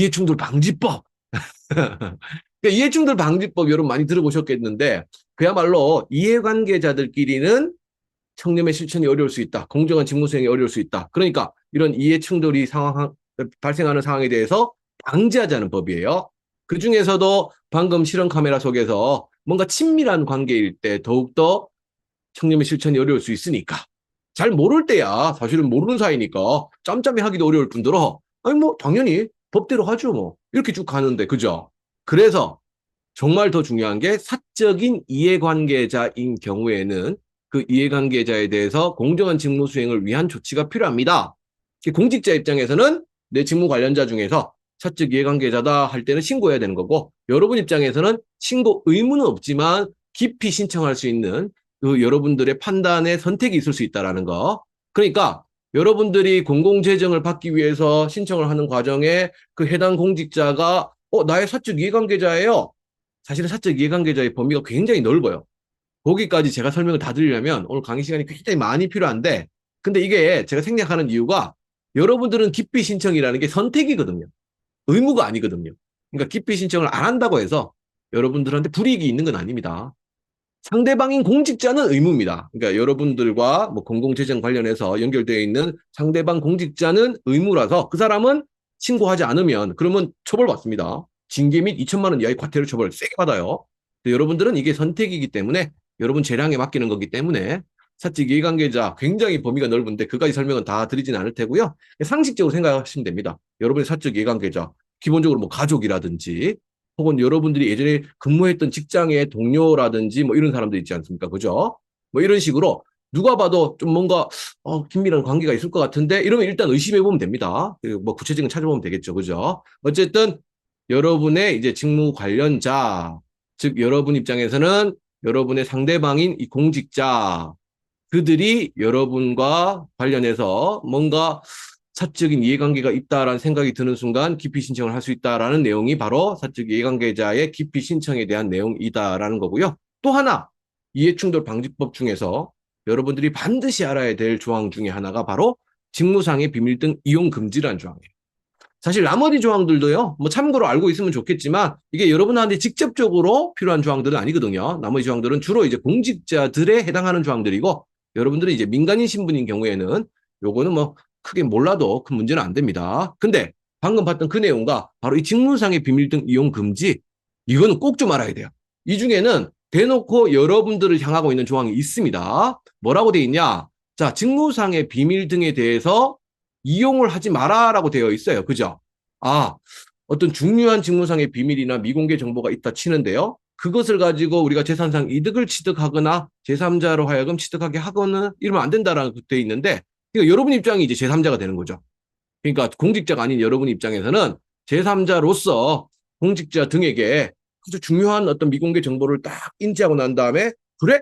이해충돌 방지법. 그러니까 이해충돌 방지법 여러분 많이 들어보셨겠는데 그야말로 이해관계자들끼리는 청렴의 실천이 어려울 수 있다. 공정한 직무 수행이 어려울 수 있다. 그러니까 이런 이해충돌이 발생하는 상황에 대해서 방지하자는 법이에요. 그중에서도 방금 실험 카메라 속에서 뭔가 친밀한 관계일 때 더욱더 청렴의 실천이 어려울 수 있으니까. 잘 모를 때야 사실은 모르는 사이니까 짬짬이 하기도 어려울 뿐더러 아니 뭐 당연히 법대로 하죠 뭐 이렇게 쭉 가는데 그죠? 그래서 정말 더 중요한 게 사적인 이해관계자인 경우에는 그 이해관계자에 대해서 공정한 직무 수행을 위한 조치가 필요합니다. 공직자 입장에서는 내 직무 관련자 중에서 사적 이해관계자다 할 때는 신고해야 되는 거고 여러분 입장에서는 신고 의무는 없지만 깊이 신청할 수 있는 그 여러분들의 판단의 선택이 있을 수 있다는 거. 그러니까 여러분들이 공공재정을 받기 위해서 신청을 하는 과정에 그 해당 공직자가 나의 사적 이해관계자예요. 사실은 사적 이해관계자의 범위가 굉장히 넓어요. 거기까지 제가 설명을 다 드리려면 오늘 강의 시간이 굉장히 많이 필요한데 근데 이게 제가 생략하는 이유가 여러분들은 기피 신청이라는 게 선택이거든요. 의무가 아니거든요. 그러니까 기피 신청을 안 한다고 해서 여러분들한테 불이익이 있는 건 아닙니다. 상대방인 공직자는 의무입니다. 그러니까 여러분들과 뭐 공공재정 관련해서 연결되어 있는 상대방 공직자는 의무라서 그 사람은 신고하지 않으면 그러면 처벌받습니다. 징계 및 2천만 원 이하의 과태료 처벌을 세게 받아요. 여러분들은 이게 선택이기 때문에 여러분 재량에 맡기는 거기 때문에 사적 이해관계자 굉장히 범위가 넓은데 그까지 설명은 다 드리지는 않을 테고요. 상식적으로 생각하시면 됩니다. 여러분의 사적 이해관계자 기본적으로 뭐 가족이라든지 혹은 여러분들이 예전에 근무했던 직장의 동료라든지 뭐 이런 사람들 있지 않습니까? 그죠? 뭐 이런 식으로 누가 봐도 좀 뭔가 긴밀한 관계가 있을 것 같은데 이러면 일단 의심해 보면 됩니다. 그리고 뭐 구체적인 찾아보면 되겠죠. 그죠? 어쨌든 여러분의 이제 직무 관련자, 즉 여러분 입장에서는 여러분의 상대방인 이 공직자 그들이 여러분과 관련해서 뭔가 사적인 이해관계가 있다라는 생각이 드는 순간 기피 신청을 할 수 있다라는 내용이 바로 사적 이해관계자의 기피 신청에 대한 내용이다라는 거고요. 또 하나 이해충돌 방지법 중에서 여러분들이 반드시 알아야 될 조항 중에 하나가 바로 직무상의 비밀 등 이용 금지라는 조항이에요. 사실 나머지 조항들도요, 뭐 참고로 알고 있으면 좋겠지만 이게 여러분한테 직접적으로 필요한 조항들은 아니거든요. 나머지 조항들은 주로 이제 공직자들에 해당하는 조항들이고 여러분들이 이제 민간인 신분인 경우에는 요거는 뭐 크게 몰라도 큰 문제는 안 됩니다. 근데 방금 봤던 그 내용과 바로 이 직무상의 비밀 등 이용 금지 이거는 꼭 좀 알아야 돼요. 이 중에는 대놓고 여러분들을 향하고 있는 조항이 있습니다. 뭐라고 돼 있냐? 자, 직무상의 비밀 등에 대해서 이용을 하지 마라라고 되어 있어요. 그죠? 아, 어떤 중요한 직무상의 비밀이나 미공개 정보가 있다 치는데요. 그것을 가지고 우리가 재산상 이득을 취득하거나 제3자로 하여금 취득하게 하거나 이러면 안 된다라고 되어 있는데 그러니까 여러분 입장이 이제 제3자가 되는 거죠. 그러니까 공직자가 아닌 여러분 입장에서는 제3자로서 공직자 등에게 아주 중요한 어떤 미공개 정보를 딱 인지하고 난 다음에 그래?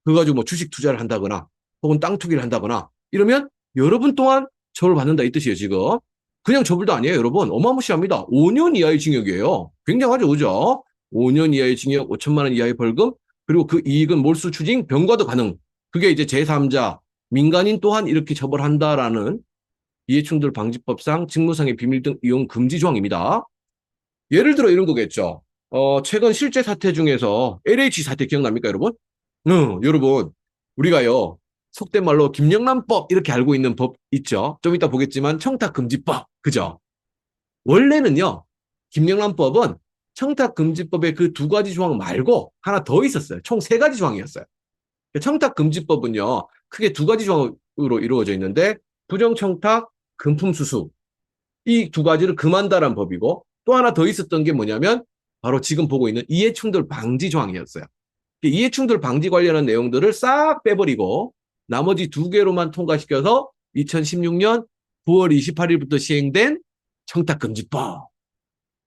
그거 가지고 뭐 주식 투자를 한다거나 혹은 땅 투기를 한다거나 이러면 여러분 또한 처벌받는다 이 뜻이에요, 지금. 그냥 처벌도 아니에요, 여러분. 어마무시합니다. 5년 이하의 징역이에요. 굉장하죠, 그죠? 5년 이하의 징역, 5천만 원 이하의 벌금, 그리고 그 이익은 몰수 추징, 병과도 가능. 그게 이제 제3자, 민간인 또한 이렇게 처벌한다라는 이해충돌 방지법상 직무상의 비밀 등 이용 금지 조항입니다. 예를 들어 이런 거겠죠. 최근 실제 사태 중에서 LH 사태 기억납니까, 여러분? 여러분, 우리가요, 속된 말로 김영란법 이렇게 알고 있는 법 있죠. 좀 이따 보겠지만 청탁금지법, 그죠? 원래는요, 김영란법은 청탁금지법의 그 두 가지 조항 말고 하나 더 있었어요. 총 세 가지 조항이었어요. 청탁금지법은요, 크게 두 가지 조항으로 이루어져 있는데 부정청탁, 금품수수 이 두 가지를 금한다란 법이고 또 하나 더 있었던 게 뭐냐면 바로 지금 보고 있는 이해충돌 방지 조항이었어요. 이해충돌 방지 관련한 내용들을 싹 빼버리고 나머지 두 개로만 통과시켜서 2016년 9월 28일부터 시행된 청탁금지법.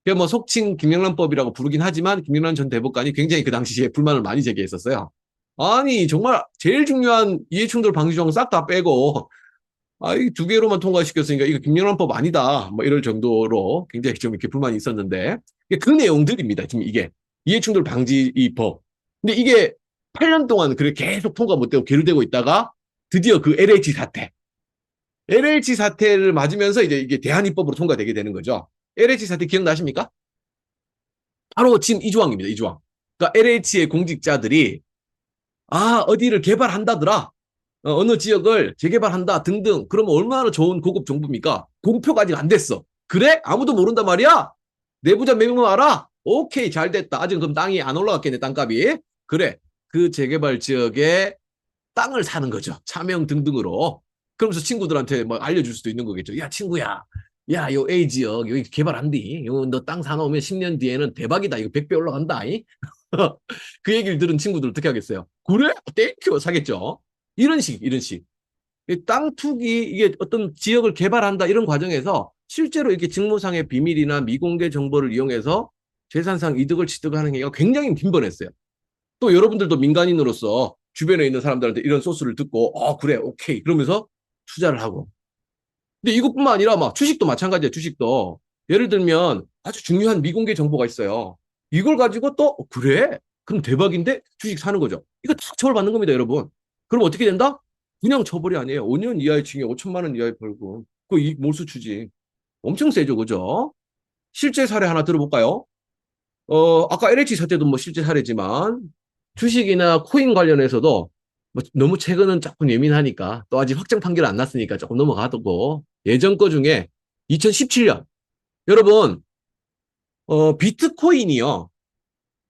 그게 뭐 속칭 김영란법이라고 부르긴 하지만 김영란 전 대법관이 굉장히 그 당시에 불만을 많이 제기했었어요. 아니 정말 제일 중요한 이해충돌 방지 조항 싹 다 빼고 이 두 개로만 통과시켰으니까 이거 김영란법 아니다. 뭐 이럴 정도로 굉장히 좀 이렇게 불만이 있었는데 그 내용들입니다. 지금 이게 이해충돌 방지 이 법. 근데 이게 8년 동안 그렇게 계속 통과 못되고 계류되고 있다가 드디어 그 LH 사태. LH 사태를 맞으면서 이제 이게 대한입법으로 통과되게 되는 거죠. LH 사태 기억나십니까? 바로 지금 이 조항입니다. 이 조항. 그러니까 LH의 공직자들이 어디를 개발한다더라. 어느 지역을 재개발한다 등등. 그러면 얼마나 좋은 고급 정보입니까? 공표가 아직 안 됐어. 그래? 아무도 모른단 말이야? 내부자 명명 알아? 오케이, 잘 됐다. 아직 그럼 땅이 안 올라갔겠네, 땅값이. 그래. 그 재개발 지역에 땅을 사는 거죠. 차명 등등으로. 그러면서 친구들한테 뭐 알려줄 수도 있는 거겠죠. 야, 친구야. 야, 요 A 지역 여기 개발한디. 요 너 땅 사놓으면 10년 뒤에는 대박이다. 이거 100배 올라간다. 그 얘기를 들은 친구들 어떻게 하겠어요? 그래? 땡큐 사겠죠. 이런 식, 이런 식. 땅 투기, 이게 어떤 지역을 개발한다 이런 과정에서 실제로 이렇게 직무상의 비밀이나 미공개 정보를 이용해서 재산상 이득을 취득하는 경우가 굉장히 빈번했어요. 또 여러분들도 민간인으로서 주변에 있는 사람들한테 이런 소스를 듣고, 그래, 오케이. 그러면서 투자를 하고. 근데 이것뿐만 아니라 막 주식도 마찬가지예요, 주식도. 예를 들면 아주 중요한 미공개 정보가 있어요. 이걸 가지고 또, 그래? 그럼 대박인데? 주식 사는 거죠. 이거 다 처벌받는 겁니다, 여러분. 그럼 어떻게 된다? 그냥 처벌이 아니에요. 5년 이하의 징역, 5천만 원 이하의 벌금. 그 몰수 추징. 엄청 세죠, 그죠? 실제 사례 하나 들어볼까요? 아까 LH 사태도 뭐 실제 사례지만 주식이나 코인 관련해서도 뭐 너무 최근은 조금 예민하니까 또 아직 확정 판결 안 났으니까 조금 넘어가두고 예전 거 중에 2017년 여러분 비트코인이요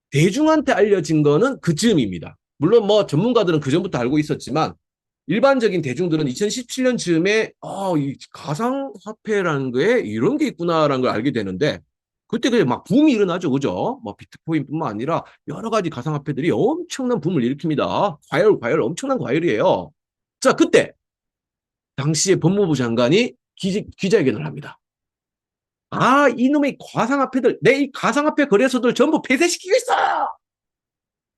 대중한테 알려진 거는 그즈음입니다. 물론 뭐 전문가들은 그 전부터 알고 있었지만 일반적인 대중들은 2017년 즈음에 이 가상화폐라는 게 이런 게 있구나라는 걸 알게 되는데 그때 그냥 막 붐이 일어나죠, 그죠? 뭐 비트코인뿐만 아니라 여러 가지 가상화폐들이 엄청난 붐을 일으킵니다. 과열, 엄청난 과열이에요. 자, 그때 당시에 법무부 장관이 기자회견을 합니다. 이놈의 가상화폐들, 내 이 가상화폐 거래소들 전부 폐쇄시키고 있어!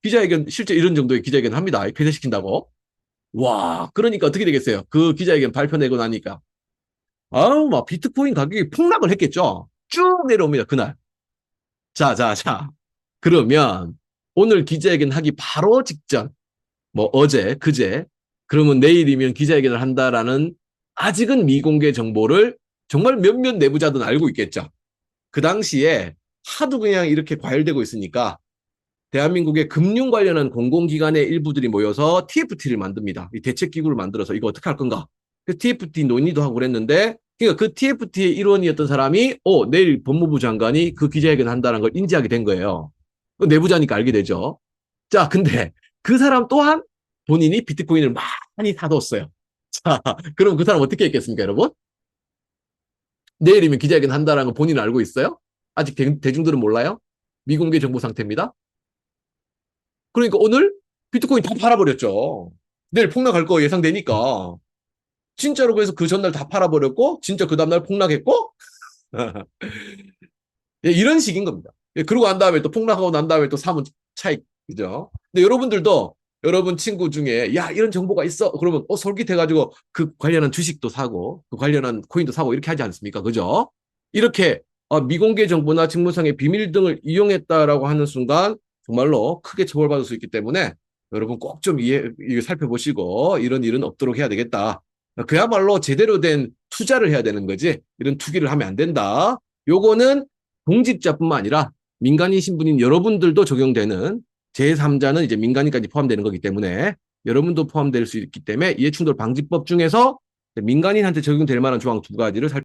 기자회견, 실제 이런 정도의 기자회견을 합니다. 폐쇄시킨다고. 와, 그러니까 어떻게 되겠어요? 그 기자회견 발표 내고 나니까. 막 비트코인 가격이 폭락을 했겠죠? 쭉 내려옵니다, 그날. 자. 그러면 오늘 기자회견 하기 바로 직전, 뭐 어제, 그제, 그러면 내일이면 기자회견을 한다라는 아직은 미공개 정보를 정말 몇몇 내부자들은 알고 있겠죠. 그 당시에 하도 그냥 이렇게 과열되고 있으니까 대한민국의 금융 관련한 공공기관의 일부들이 모여서 TFT를 만듭니다. 이 대책기구를 만들어서 이거 어떻게 할 건가? 그 TFT 논의도 하고 그랬는데 그러니까 그 TFT의 일원이었던 사람이 내일 법무부 장관이 그 기자회견 한다는 걸 인지하게 된 거예요. 내부자니까 알게 되죠. 자, 근데 그 사람 또한 본인이 비트코인을 많이 사뒀어요. 자, 그럼 그 사람 어떻게 했겠습니까, 여러분? 내일이면 기자회견 한다는 거 본인은 알고 있어요? 아직 대중들은 몰라요? 미공개 정보 상태입니다. 그러니까 오늘 비트코인 다 팔아버렸죠. 내일 폭락할 거 예상되니까. 진짜로 그래서 그 전날 다 팔아버렸고, 진짜 그 다음날 폭락했고, 예, 이런 식인 겁니다. 예, 그러고 난 다음에 또 폭락하고 난 다음에 또 사면 차익, 그죠? 근데 여러분들도 여러분 친구 중에, 야, 이런 정보가 있어. 그러면, 솔깃해가지고 그 관련한 주식도 사고, 그 관련한 코인도 사고 이렇게 하지 않습니까? 그죠? 이렇게 미공개 정보나 직무상의 비밀 등을 이용했다라고 하는 순간 정말로 크게 처벌받을 수 있기 때문에 여러분 꼭 좀 살펴보시고 이런 일은 없도록 해야 되겠다. 그야말로 제대로 된 투자를 해야 되는 거지. 이런 투기를 하면 안 된다. 요거는 공직자뿐만 아니라 민간인 신분인 여러분들도 적용되는 제3자는 이제 민간인까지 포함되는 거기 때문에 여러분도 포함될 수 있기 때문에 이해충돌 방지법 중에서 민간인한테 적용될 만한 조항 두 가지를